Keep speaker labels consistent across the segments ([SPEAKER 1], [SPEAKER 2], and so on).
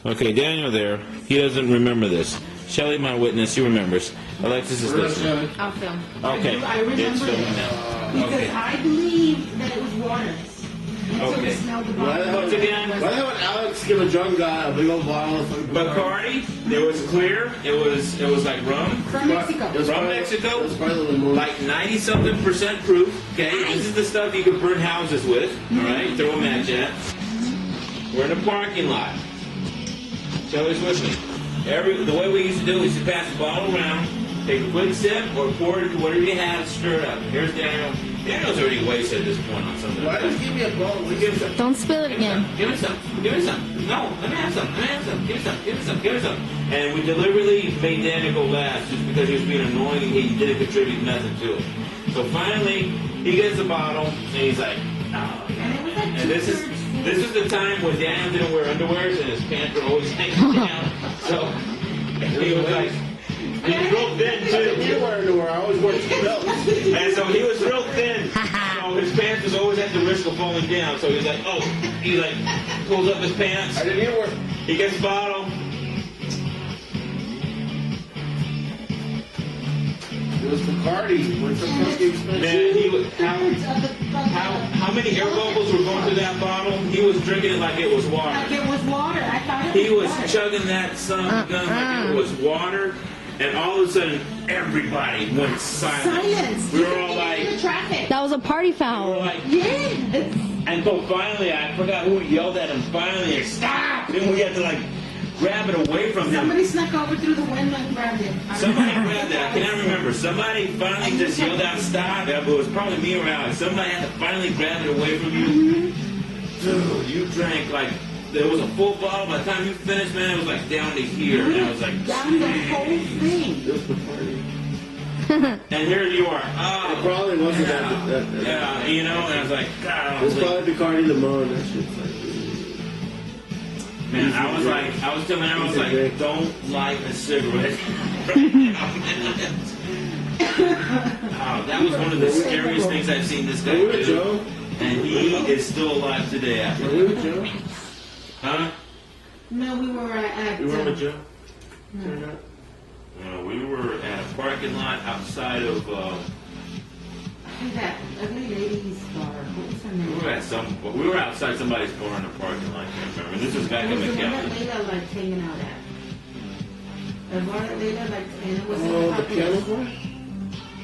[SPEAKER 1] Okay, Daniel there, he doesn't remember this. Shelly, my witness, she remembers. Alexis is listening.
[SPEAKER 2] I'll film.
[SPEAKER 1] Okay,
[SPEAKER 2] I remember
[SPEAKER 1] it's filming
[SPEAKER 2] it.
[SPEAKER 1] now.
[SPEAKER 2] Because
[SPEAKER 1] Okay.
[SPEAKER 2] I believe that it was water. Until we
[SPEAKER 1] Okay.
[SPEAKER 2] smelled the
[SPEAKER 3] Why the
[SPEAKER 2] bottle.
[SPEAKER 3] hell
[SPEAKER 1] again?
[SPEAKER 3] Why the hell would Alex give a drunk guy a big old bottle of fucking
[SPEAKER 1] Bacardi, it was clear, it was like rum.
[SPEAKER 2] From Mexico.
[SPEAKER 3] It was
[SPEAKER 1] From
[SPEAKER 3] probably-
[SPEAKER 1] Mexico?
[SPEAKER 3] It was probably the moon.
[SPEAKER 1] Like 90-something% proof, okay? This is the stuff you can burn houses with, alright? Throw a match at. We're in a parking lot. Shelly's with me. The way we used to do it is to pass the bottle around, take a quick sip, or pour it into whatever you have, stir it up. Here's Daniel. Daniel's already wasted at this point on something.
[SPEAKER 3] Why did you give me a bottle?
[SPEAKER 1] Give me some.
[SPEAKER 4] Don't spill it again.
[SPEAKER 1] Give me some. Give me some. No, let me have some. Let me have some. Give me some. Give me some. Give me some. And we deliberately made Daniel go last just because he was being annoying and he didn't contribute nothing to it. So finally, he gets the bottle and he's like, oh. And this is the time when Daniel didn't wear underwears and his pants were always hanging down. So he was like, he was real thin too.
[SPEAKER 3] You wear underwear. I always wear belts.
[SPEAKER 1] And so he was real thin. So his pants was always at the risk of falling down. So he's like, oh, he like pulls up his pants.
[SPEAKER 3] I didn't even wear.
[SPEAKER 1] He gets the bottle.
[SPEAKER 3] It was Bacardi. What's the fucking expensive?
[SPEAKER 1] Man, he was how many air bubbles were going through that bottle? He was drinking it like it was water.
[SPEAKER 2] Like it was water. I thought it
[SPEAKER 1] He was
[SPEAKER 2] water.
[SPEAKER 1] chugging that son of a gun like it was water. And all of a sudden, everybody went silent.
[SPEAKER 2] Silence.
[SPEAKER 1] We were all like,
[SPEAKER 2] The traffic.
[SPEAKER 4] That was a party
[SPEAKER 1] we were
[SPEAKER 4] foul.
[SPEAKER 1] like,
[SPEAKER 2] Yes.
[SPEAKER 1] and so finally, I forgot who yelled at him. Finally, stop! Then we had to like grab it away from him.
[SPEAKER 2] Somebody snuck over through the window and grabbed it.
[SPEAKER 1] Somebody grabbed it. I cannot remember. Somebody finally just yelled out, stop. It was probably me or Alex. Somebody had to finally grab it away from you. Dude, you drank like, there was a full bottle. By the time you finished, man, it was like down to here. And I was like,
[SPEAKER 2] Down the whole thing.
[SPEAKER 3] It was Bacardi.
[SPEAKER 1] and here you are.
[SPEAKER 3] It
[SPEAKER 1] Oh,
[SPEAKER 3] probably wasn't
[SPEAKER 1] yeah,
[SPEAKER 3] that.
[SPEAKER 1] yeah, you know, and I was like, God,
[SPEAKER 3] It was probably Bacardi Limon. That shit's like.
[SPEAKER 1] man, I was telling everyone, I was like, don't light a cigarette. Oh, that was one of the scariest things I've seen this guy
[SPEAKER 3] Were we with
[SPEAKER 1] do.
[SPEAKER 3] Joe?
[SPEAKER 1] And he is still alive today after
[SPEAKER 3] Were we
[SPEAKER 1] that.
[SPEAKER 3] with Joe?
[SPEAKER 1] Huh?
[SPEAKER 2] No, we were at.
[SPEAKER 3] You were with Joe?
[SPEAKER 2] No.
[SPEAKER 1] No, we were at a parking lot outside of,
[SPEAKER 2] That ugly lady's bar. What was her name?
[SPEAKER 1] we were outside somebody's bar in the parking lot, I can't remember. This was back
[SPEAKER 2] It
[SPEAKER 1] in
[SPEAKER 2] was the one that
[SPEAKER 1] McAllen.
[SPEAKER 2] Layla liked hanging out at. The bar that Layla liked, and it was in
[SPEAKER 3] Oh, the
[SPEAKER 2] popular.
[SPEAKER 3] piano bar?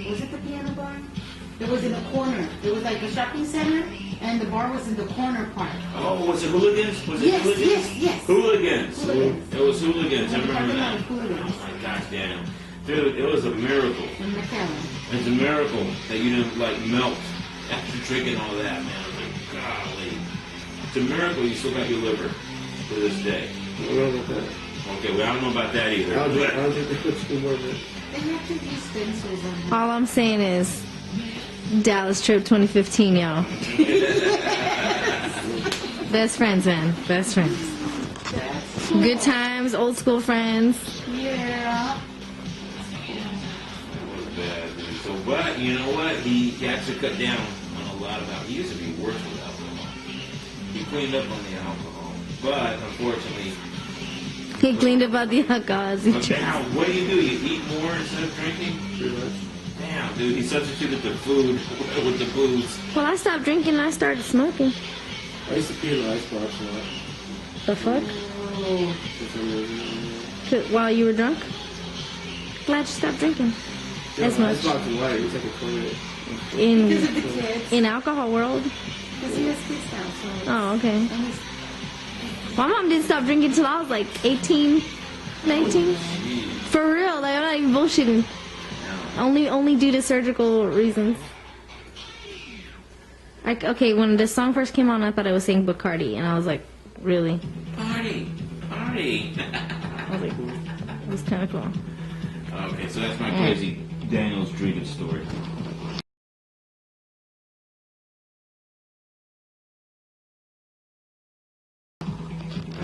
[SPEAKER 2] Was it the piano bar? It was in the corner. It was like a shopping center, and the bar was in the corner part.
[SPEAKER 1] Oh, was it Hooligans? Was it
[SPEAKER 2] Yes,
[SPEAKER 1] Hooligans?
[SPEAKER 2] yes, yes.
[SPEAKER 1] Hooligans.
[SPEAKER 2] Hooligans.
[SPEAKER 1] It was Hooligans, I
[SPEAKER 2] The
[SPEAKER 1] remember
[SPEAKER 2] parking lot
[SPEAKER 1] that.
[SPEAKER 2] of Hooligans
[SPEAKER 1] Oh my gosh, Daniel. Dude, it was a miracle.
[SPEAKER 2] in McAllen.
[SPEAKER 1] It's a miracle that you didn't, like, melt after drinking all that, man. I was like, golly. It's a miracle you still got your liver to this day.
[SPEAKER 3] I don't know about that.
[SPEAKER 1] Okay, well, I don't know about that either.
[SPEAKER 3] I don't think they put too much in.
[SPEAKER 2] They have to use stencils on them.
[SPEAKER 4] All I'm saying is Dallas trip 2015, y'all. Best friends, man. Best friends. Good times, old school friends.
[SPEAKER 2] Yeah.
[SPEAKER 1] That was bad, dude. So, but, you know what? He actually cut down on a lot of alcohol. He used to be worse with alcohol. He cleaned up on the alcohol. But, unfortunately,
[SPEAKER 4] He cleaned up about the alcohol.
[SPEAKER 1] but now, what do? You eat more instead of drinking?
[SPEAKER 3] Pretty much.
[SPEAKER 1] Damn, dude, he substituted the food with the booze.
[SPEAKER 4] Well, I stopped drinking and I started smoking.
[SPEAKER 3] I used to pee in the icebox a lot.
[SPEAKER 4] The fuck?
[SPEAKER 2] Oh.
[SPEAKER 3] For some reason.
[SPEAKER 4] While you were drunk? Glad you stopped drinking. As
[SPEAKER 3] The
[SPEAKER 4] much.
[SPEAKER 3] icebox is white. It's like a toilet.
[SPEAKER 2] Because
[SPEAKER 4] In
[SPEAKER 2] of the kids.
[SPEAKER 4] in alcohol world?
[SPEAKER 2] Because he has kids now, so.
[SPEAKER 4] Oh, okay.
[SPEAKER 2] And he's-
[SPEAKER 4] My mom didn't stop drinking till I was like 18, 19.
[SPEAKER 1] Jeez.
[SPEAKER 4] For real, like I'm not even bullshitting.
[SPEAKER 1] No.
[SPEAKER 4] Only due to surgical reasons. Like, okay, when this song first came on, I thought I was saying Bacardi, and I was like, really?
[SPEAKER 1] Party! Party!
[SPEAKER 4] I was like, it was kind of cool.
[SPEAKER 1] Okay, so that's my crazy Daniel's drinking story.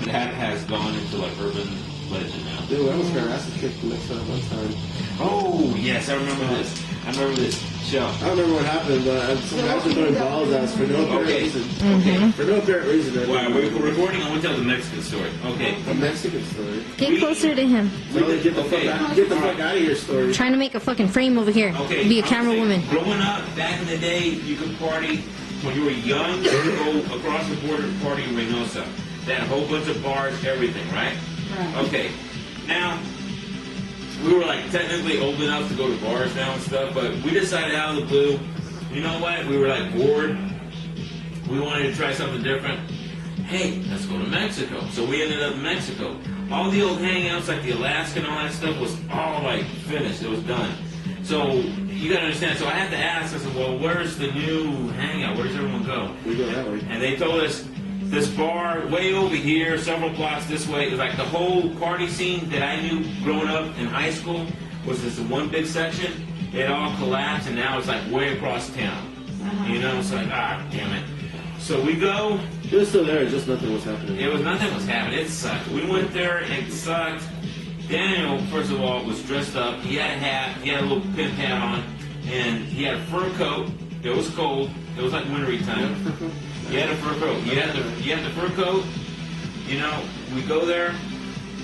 [SPEAKER 1] That has gone into like urban What is it now?
[SPEAKER 3] Dude, I almost got ass kicked the next time one time.
[SPEAKER 1] Oh, yes, I remember this. I remember this show.
[SPEAKER 3] I don't remember what happened, but some guys were throwing balls at us for no apparent
[SPEAKER 1] Okay.
[SPEAKER 3] reason.
[SPEAKER 1] Okay.
[SPEAKER 3] For no apparent reason.
[SPEAKER 1] Why, we're recording? I want to tell the Mexican story. Okay.
[SPEAKER 3] A Mexican story.
[SPEAKER 4] Get closer to him.
[SPEAKER 3] So get the
[SPEAKER 1] Okay.
[SPEAKER 3] fuck out of here story.
[SPEAKER 4] Trying to make a fucking frame over here.
[SPEAKER 1] Okay.
[SPEAKER 4] Be a
[SPEAKER 1] I'm
[SPEAKER 4] camera
[SPEAKER 1] saying,
[SPEAKER 4] woman.
[SPEAKER 1] Growing up, back in the day, you could party when you were young. You could go across the border and party in Reynosa. They had a whole bunch of bars, everything, right?
[SPEAKER 2] Right.
[SPEAKER 1] Okay. Now, we were like technically old enough to go to bars now and stuff, but we decided out of the blue, you know what? We were like bored. We wanted to try something different. Hey, let's go to Mexico. So we ended up in Mexico. All the old hangouts, like the Alaska and all that stuff, was all like finished. It was done. So you gotta understand. So I had to ask. I said, well, where's the new hangout? Where does everyone go?
[SPEAKER 3] We go that way.
[SPEAKER 1] And they told us this bar way over here, several blocks this way. It was like the whole party scene that I knew growing up in high school was this one big section. It all collapsed, and now it's like way across town. You know, it's like, damn it. So we go.
[SPEAKER 3] It was still there, just nothing was happening.
[SPEAKER 1] It was nothing was happening. It sucked. We went there, it sucked. Daniel, first of all, was dressed up. He had a hat. He had a little pimp hat on, and he had a fur coat. It was cold. It was like wintry time. You had a fur coat. You had the fur coat. You know, we go there.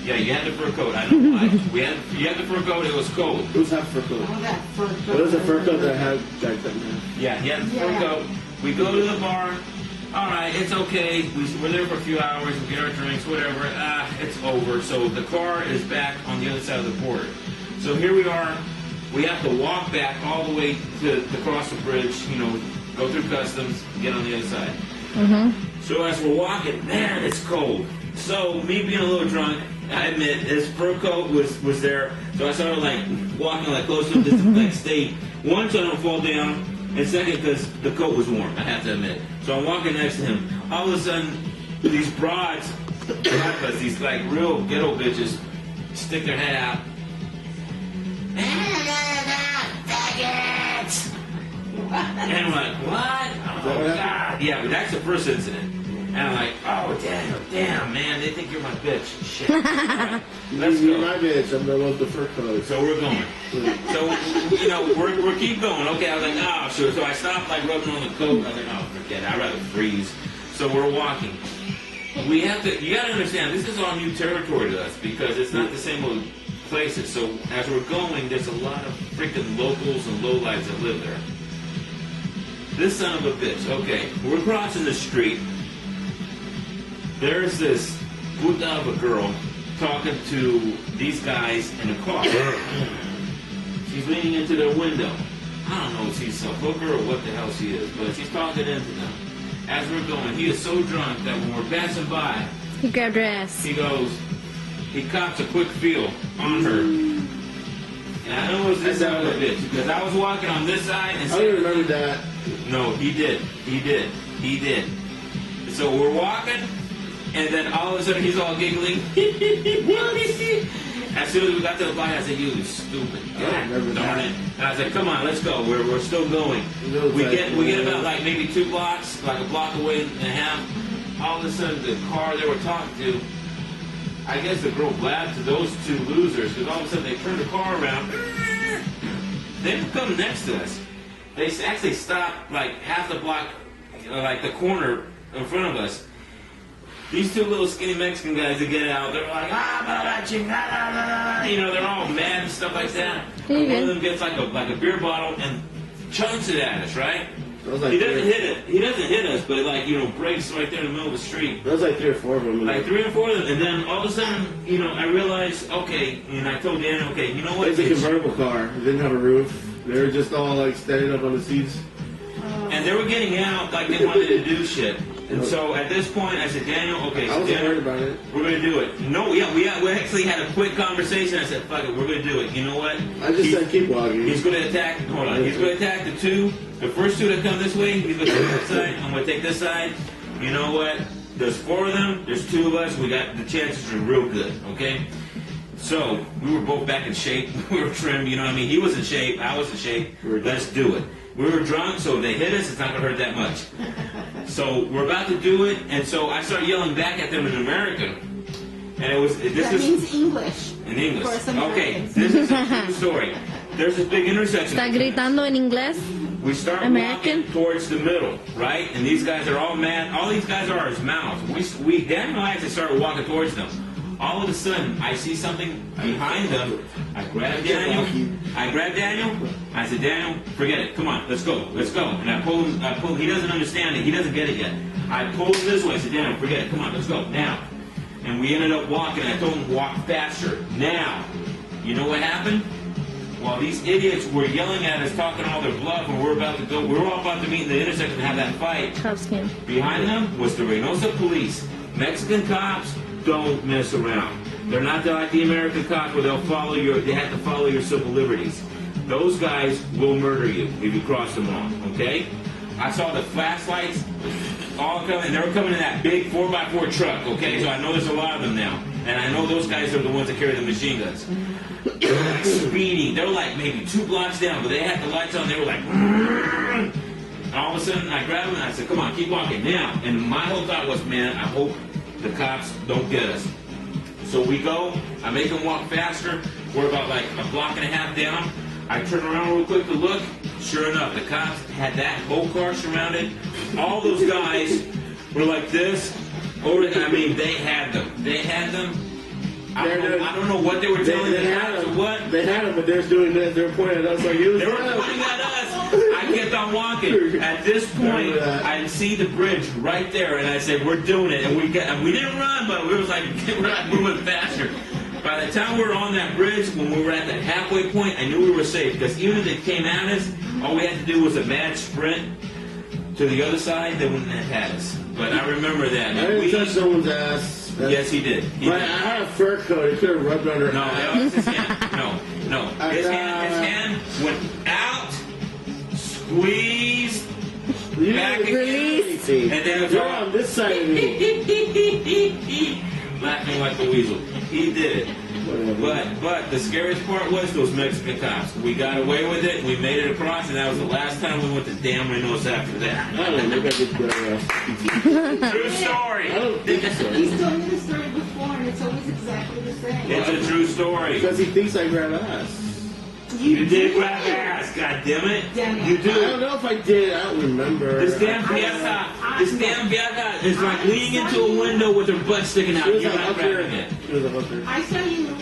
[SPEAKER 1] Yeah, you had the fur coat. I don't know why. You had the fur coat. It was cold.
[SPEAKER 3] Who's have fur coat?
[SPEAKER 2] Oh, that fur coat.
[SPEAKER 3] What is a fur coat that had jacked up now?
[SPEAKER 1] Yeah, he had the fur coat. We go to the bar. All right, it's okay. We're there for a few hours. We get our drinks, whatever. It's over. So the car is back on the other side of the border. So here we are. We have to walk back all the way to cross the bridge, you know, go through customs, get on the other side. So as we're walking, man, it's cold. So me being a little drunk, I admit, his fur coat was there. So I started like walking like close to him just to like stay, one, so I don't fall down, and second, because the coat was warm, I have to admit. So I'm walking next to him. All of a sudden, these broads, these like real ghetto bitches, stick their head out. And I'm like, what? Oh, God. Yeah, but that's the first incident. And I'm like, oh, damn, man, they think you're my bitch. Shit. Right, let's
[SPEAKER 3] You're
[SPEAKER 1] go.
[SPEAKER 3] my bitch. I'm the one with the fur coat.
[SPEAKER 1] So we're going. So, you know, we're keep going. Okay, I was like, oh, sure. So I stopped, like, rubbing on the coat. I was like, oh, forget it. I'd rather freeze. So we're walking. You got to understand, this is all new territory to us because it's not the same old places. So as we're going, there's a lot of freaking locals and lowlights that live there. This son of a bitch. Okay, we're crossing the street. There's this puta of a girl talking to these guys in a car. She's leaning into their window. I don't know if she's a hooker or what the hell she is, but she's talking into them. As we're going, he is so drunk that when we're passing by,
[SPEAKER 4] He grabbed her ass.
[SPEAKER 1] he cops a quick feel on her. And I know it was this son of a bitch because I was walking on this side and
[SPEAKER 3] I don't even remember that.
[SPEAKER 1] no, he did. So we're walking, and then all of a sudden he's all giggling. As soon as we got to the light, I said, you stupid. God darn it. And I said, come on, let's go. We're still going. We get about like maybe 2 blocks, like a block away and a half. All of a sudden the car they were talking to, I guess the girl blabbed to those 2 losers, because all of a sudden they turned the car around. They didn't come next to us. They actually stopped like half the block, like the corner in front of us. These 2 little skinny Mexican guys that get out, they're like, you know, they're all mad and stuff like that. And one of them gets like a beer bottle and chunks it at us, right?
[SPEAKER 3] Like
[SPEAKER 1] he doesn't hit it. He doesn't hit us, but it like, you know, breaks right there in the middle of the street.
[SPEAKER 3] There was like 3 or 4 of them.
[SPEAKER 1] Like 3 or 4 of them, and then all of a sudden, you know, I realized, okay, and I told Dan, okay, you know what?
[SPEAKER 3] It was a convertible car. It didn't have a roof. They were just all like standing up on the seats.
[SPEAKER 1] And they were getting out like they wanted to do shit. And so at this point, I said, Daniel, okay,
[SPEAKER 3] I
[SPEAKER 1] so
[SPEAKER 3] wasn't
[SPEAKER 1] Daniel,
[SPEAKER 3] worried about it.
[SPEAKER 1] we're going to do it. No, yeah, we actually had a quick conversation. I said, fuck it, we're going to do it. You know what?
[SPEAKER 3] I just said keep walking.
[SPEAKER 1] He's going to attack, hold on, he's going to attack the 2. The first 2 that come this way, he's going to take this side. I'm going to take this side. You know what? There's 4 of them. There's 2 of us. We got the chances are real good, okay? So we were both back in shape. We were trimmed, you know what I mean? He was in shape. I was in shape. Let's do it. We were drunk, so if they hit us, it's not going to hurt that much. So we're about to do it, and so I start yelling back at them in American. And it was this
[SPEAKER 2] That
[SPEAKER 1] is
[SPEAKER 2] means English.
[SPEAKER 1] in English.
[SPEAKER 2] For some
[SPEAKER 1] Okay,
[SPEAKER 2] Americans.
[SPEAKER 1] this is a true story. There's this big intersection.
[SPEAKER 4] ¿Está gritando en inglés?
[SPEAKER 1] We start
[SPEAKER 4] American?
[SPEAKER 1] walking towards the middle, right? And these guys are all mad. All these guys are is mouths. Daniel and I actually started walking towards them. All of a sudden, I see something behind them. I grab Daniel. I said, Daniel, forget it. Come on, let's go. And I pull him. He doesn't understand it. He doesn't get it yet. I pull him this way. I said, Daniel, forget it. Come on, let's go. Now. And we ended up walking. I told him to walk faster. Now. You know what happened? While these idiots were yelling at us, talking all their bluff, and we were all about to meet in the intersection and have that fight.
[SPEAKER 4] Tough skin.
[SPEAKER 1] Behind them was the Reynosa police. Mexican cops don't mess around. They're not like the American cops where they have to follow your civil liberties. Those guys will murder you if you cross them on, okay? I saw the flashlights all coming. They were coming in that big 4x4 truck, okay? So I know there's a lot of them now. And I know those guys are the ones that carry the machine guns. They were like speeding. They were like maybe 2 blocks down, but they had the lights on. They were like, and all of a sudden I grabbed them and I said, come on, keep walking now. And my whole thought was, man, I hope the cops don't get us. So we go. I make them walk faster. We're about like a block and a half down. I turn around real quick to look. Sure enough, the cops had that whole car surrounded. All those guys were like this. I mean, they had them. I don't know what they were telling the cops or what.
[SPEAKER 3] They had them, but they were doing this. They were pointing at us like you.
[SPEAKER 1] They were pointing at us. I kept on walking. At this point, I see the bridge right there, and I said, "We're doing it." And we didn't run, but we was like we're not moving faster. By the time we were on that bridge, when we were at that halfway point, I knew we were safe because even if they came at us, all we had to do was a mad sprint to the other side. They wouldn't have had us. But I remember that.
[SPEAKER 3] I didn't touch someone's ass.
[SPEAKER 1] Yes, he did.
[SPEAKER 3] I had a fur coat. He could have rubbed under.
[SPEAKER 1] No, that was his hand. No. His hand went out, squeezed, back again,
[SPEAKER 4] Release.
[SPEAKER 1] and then it was
[SPEAKER 3] You're on this side of me.
[SPEAKER 1] laughing like a weasel. He did it. But the scariest part was those Mexican cops. We got away with it. We made it across, and that was the last time we went to damn Reynosa after that.
[SPEAKER 3] I don't know. Maybe I did better.
[SPEAKER 1] True story.
[SPEAKER 3] I don't think so.
[SPEAKER 2] He's told me the story before, and it's always exactly the same.
[SPEAKER 1] It's a true story.
[SPEAKER 3] Because he thinks I grab ass.
[SPEAKER 1] You did grab ass, God damn it. You
[SPEAKER 3] I
[SPEAKER 1] do.
[SPEAKER 3] don't know if I did. I don't remember.
[SPEAKER 1] This damn vieja is like leaning into a window with her butt sticking out.
[SPEAKER 3] She was
[SPEAKER 1] You're
[SPEAKER 3] a
[SPEAKER 1] not
[SPEAKER 3] hooker.
[SPEAKER 1] grabbing it.
[SPEAKER 3] She was a hooker.
[SPEAKER 2] I saw you,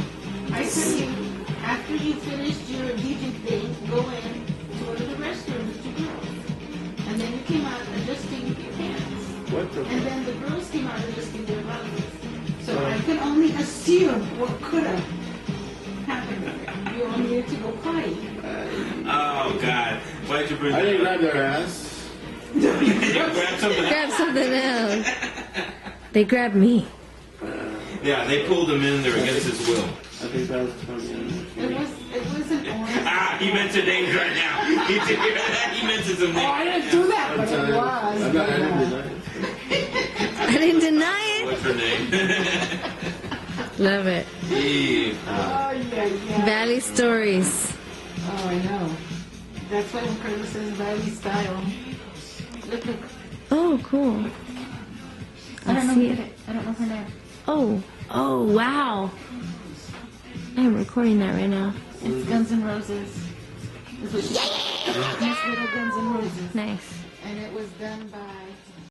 [SPEAKER 2] after you finished your DJ thing, go in to go to the restroom with your girls. And then you came out adjusting your pants.
[SPEAKER 3] What the
[SPEAKER 2] And then the girls came out adjusting their blouses. So I can only assume what could have happened. You all needed to go potty.
[SPEAKER 1] Oh, God. Why'd you bring
[SPEAKER 3] I
[SPEAKER 1] that
[SPEAKER 3] didn't
[SPEAKER 1] up?
[SPEAKER 3] grab their ass.
[SPEAKER 1] You grabbed something else.
[SPEAKER 4] Grab something else. They grabbed me.
[SPEAKER 1] Yeah, they pulled him in there against his will.
[SPEAKER 3] I think that was funny.
[SPEAKER 2] It wasn't orange.
[SPEAKER 1] Ah, he mentioned names right now. He did hear that. He mentioned some
[SPEAKER 2] Oh, I
[SPEAKER 1] names.
[SPEAKER 2] didn't do that, but it was.
[SPEAKER 3] I didn't deny it.
[SPEAKER 4] I didn't deny
[SPEAKER 1] What's her name?
[SPEAKER 4] it. Love it.
[SPEAKER 1] Eve.
[SPEAKER 2] Oh, yeah.
[SPEAKER 4] Valley stories.
[SPEAKER 2] Oh, I know. That's why when Curtis says Valley style. Look.
[SPEAKER 4] Oh, cool.
[SPEAKER 2] I don't know
[SPEAKER 4] see
[SPEAKER 2] who
[SPEAKER 4] it.
[SPEAKER 2] did it. I don't know her name.
[SPEAKER 4] Oh, wow. I'm recording that right now.
[SPEAKER 2] It's Guns N' Roses. It's Miss Little Guns N' Roses.
[SPEAKER 4] Nice.
[SPEAKER 2] And it was done by